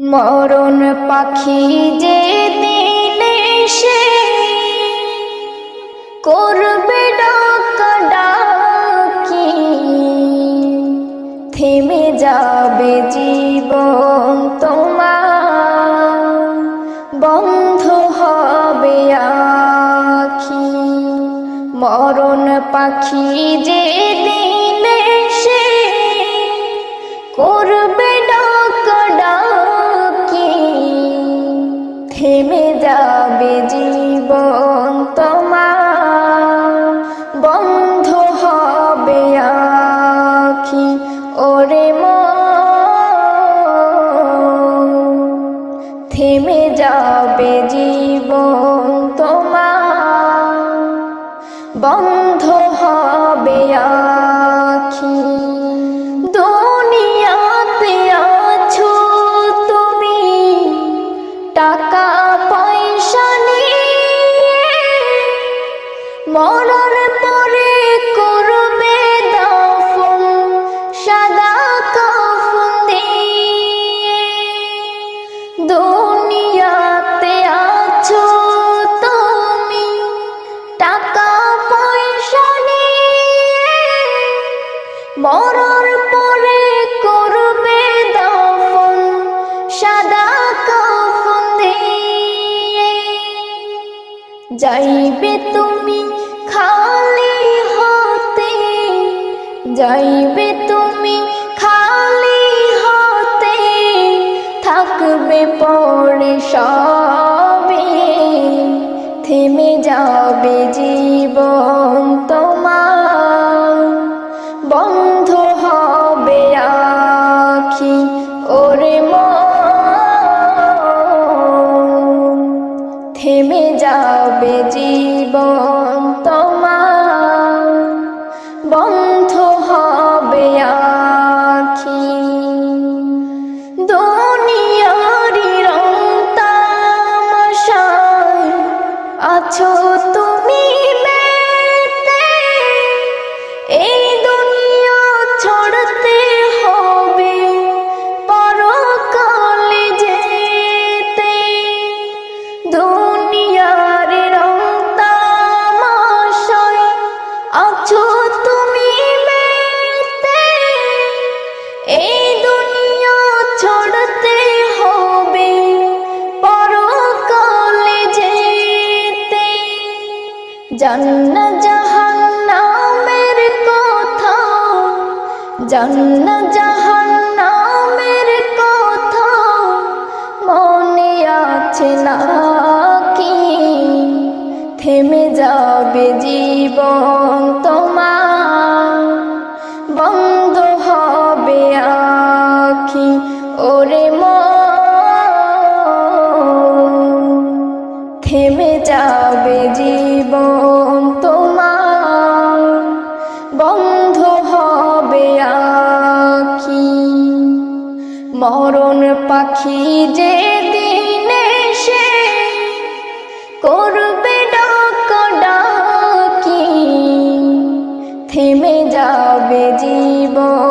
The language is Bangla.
মরণ পাখি যে দিনে সে করবে ডাকাডাকি, থেমে যাবে জীবন তোমার, বন্ধ হবে আখি। মরণ পাখি যে দিনে সে করবে ডাকাডাকি, থেমে যাবে জীবন তোমার, বন্ধ হবে আখি। ওরে মন, থেমে যাবে জীবন তোমার, বন্ধ হবে আখি। দুনিয়াতে আছো তুমি টাকা পয়সা নিয়ে, মরার পরে করবে দাফন সাদা কাফন দিয়ে। দুনিয়াতে আছো তুমি টাকা পয়সা নিয়ে, মরার পরে করবে দাফন সাদা কাফন দিয়ে। যাইবে তুমি খালি হাতে, যাইবে তুমি খালি হাতে, থাকবে পরে সবে, থেমে যাবে জীবন তোমার, বন্ধ হবে আখি। ওরে মন, থেমে যাবে জীবন তোমার, বন্ধ হবে আখি। দুনিয়ারি রং তামাশায় আছো তুমি মেতে, এই দুনিয়া ছড়তে হবে পরকালে যেতে। দুনিয়ার রং তামাশায় আছো তুমি মেতে, এই দুনিয়া ছড়তে হবে পরকালে যেতে। জান্নাত জাহান্নামের কথা, জান্নাত জাহান্নামের কথা মনে আছে নাকি, থেমে যাবে জীবন তোমার, বন্ধ হবে আখি। ওরে মন, থেমে যাবে জীবন তোমার, বন্ধ হবে আখি। মরণ পাখি যে দিনে সে করবে ডাকাডাকি, থেমে যাবে জীবন